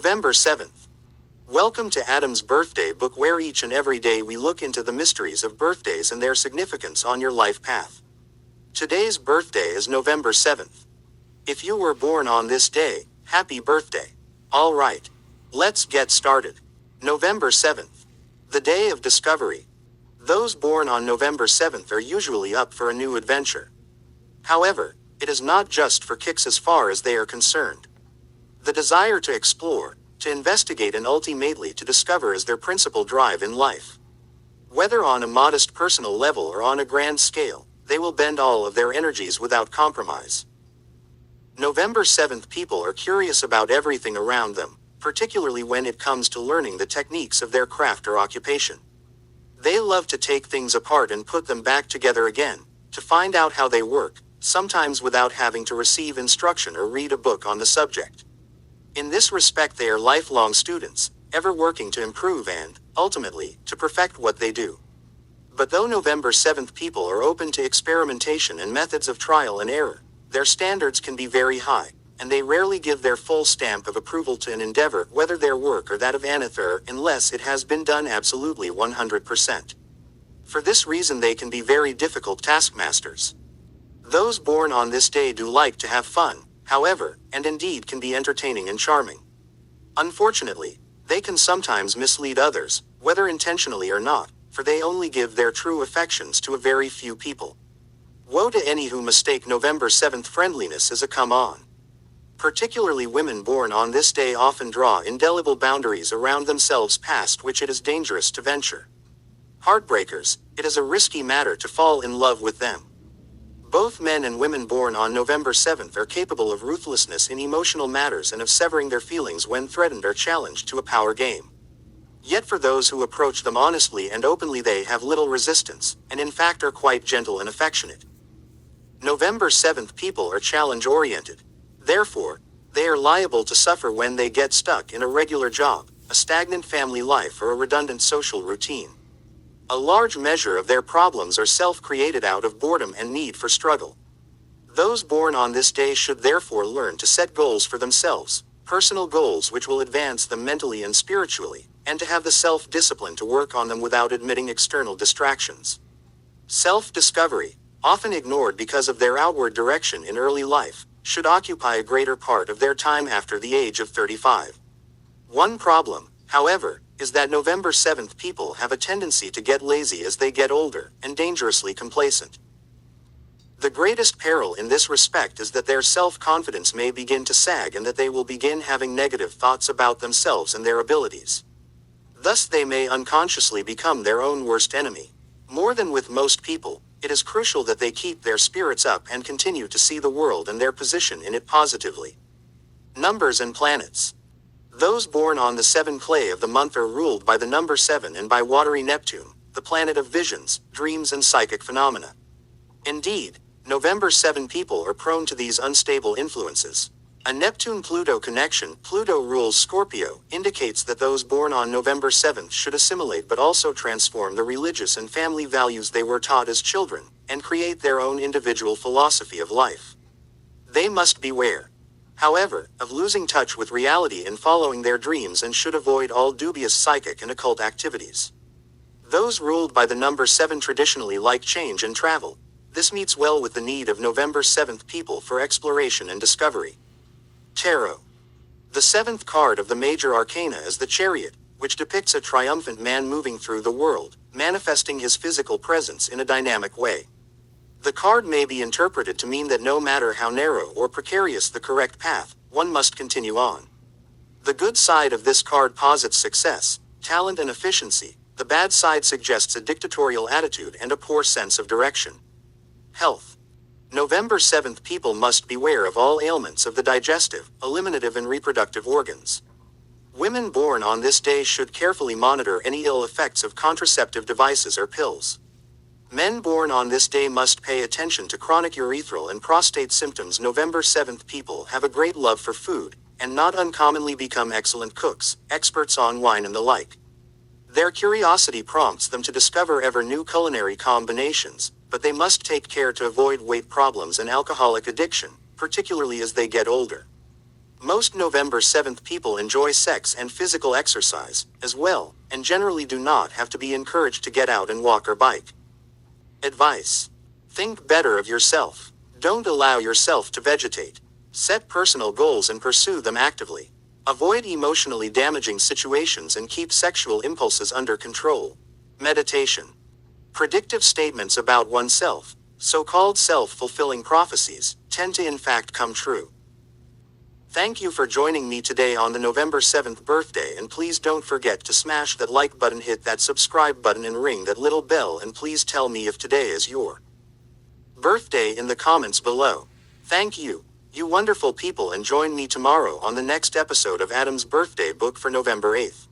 November 7th. Welcome to Adam's Birthday Book, where each and every day we look into the mysteries of birthdays and their significance on your life path. Today's birthday is November 7th. If you were born on this day, happy birthday. Alright. Let's get started. November 7th. The day of discovery. Those born on November 7th are usually up for a new adventure. However, it is not just for kicks as far as they are concerned. The desire to explore, to investigate, and ultimately to discover is their principal drive in life. Whether on a modest personal level or on a grand scale, they will bend all of their energies without compromise. November 7th people are curious about everything around them, particularly when it comes to learning the techniques of their craft or occupation. They love to take things apart and put them back together again, to find out how they work, sometimes without having to receive instruction or read a book on the subject. In this respect, they are lifelong students, ever working to improve and, ultimately, to perfect what they do. But though November 7th people are open to experimentation and methods of trial and error, their standards can be very high, and they rarely give their full stamp of approval to an endeavor, whether their work or that of another, unless it has been done absolutely 100%. For this reason, they can be very difficult taskmasters. Those born on this day do like to have fun, however, and indeed can be entertaining and charming. Unfortunately, they can sometimes mislead others, whether intentionally or not, for they only give their true affections to a very few people. Woe to any who mistake November 7th friendliness as a come-on. Particularly women born on this day often draw indelible boundaries around themselves past which it is dangerous to venture. Heartbreakers, it is a risky matter to fall in love with them. Both men and women born on November 7th are capable of ruthlessness in emotional matters and of severing their feelings when threatened or challenged to a power game. Yet for those who approach them honestly and openly, they have little resistance, and in fact are quite gentle and affectionate. November 7th people are challenge-oriented. Therefore, they are liable to suffer when they get stuck in a regular job, a stagnant family life, or a redundant social routine. A large measure of their problems are self-created out of boredom and need for struggle. Those born on this day should therefore learn to set goals for themselves, personal goals which will advance them mentally and spiritually, and to have the self-discipline to work on them without admitting external distractions. Self-discovery, often ignored because of their outward direction in early life, should occupy a greater part of their time after the age of 35. One problem, however, is that November 7th people have a tendency to get lazy as they get older, and dangerously complacent. The greatest peril in this respect is that their self-confidence may begin to sag and that they will begin having negative thoughts about themselves and their abilities. Thus they may unconsciously become their own worst enemy. More than with most people, it is crucial that they keep their spirits up and continue to see the world and their position in it positively. Numbers and planets. Those born on the 7 clay of the month are ruled by the number 7 and by watery Neptune, the planet of visions, dreams, and psychic phenomena. Indeed, November 7 people are prone to these unstable influences. A Neptune-Pluto connection, Pluto rules Scorpio, indicates that those born on November 7th should assimilate but also transform the religious and family values they were taught as children, and create their own individual philosophy of life. They must beware, however, of losing touch with reality in following their dreams, and should avoid all dubious psychic and occult activities. Those ruled by the number 7 traditionally like change and travel. This meets well with the need of November 7th people for exploration and discovery. Tarot. The 7th card of the major arcana is the Chariot, which depicts a triumphant man moving through the world, manifesting his physical presence in a dynamic way. The card may be interpreted to mean that no matter how narrow or precarious the correct path, one must continue on. The good side of this card posits success, talent, and efficiency. The bad side suggests a dictatorial attitude and a poor sense of direction. Health. November 7th people must beware of all ailments of the digestive, eliminative, and reproductive organs. Women born on this day should carefully monitor any ill effects of contraceptive devices or pills. Men born on this day must pay attention to chronic urethral and prostate symptoms. November 7th people have a great love for food, and not uncommonly become excellent cooks, experts on wine and the like. Their curiosity prompts them to discover ever new culinary combinations, but they must take care to avoid weight problems and alcoholic addiction, particularly as they get older. Most November 7th people enjoy sex and physical exercise, as well, and generally do not have to be encouraged to get out and walk or bike. Advice. Think better of yourself. Don't allow yourself to vegetate. Set personal goals and pursue them actively. Avoid emotionally damaging situations and keep sexual impulses under control. Meditation. Predictive statements about oneself, so-called self-fulfilling prophecies, tend to in fact come true. Thank you for joining me today on the November 7th birthday, and please don't forget to smash that like button, hit that subscribe button, and ring that little bell, and please tell me if today is your birthday in the comments below. Thank you, you wonderful people, and join me tomorrow on the next episode of Adam's Birthday Book for November 8th.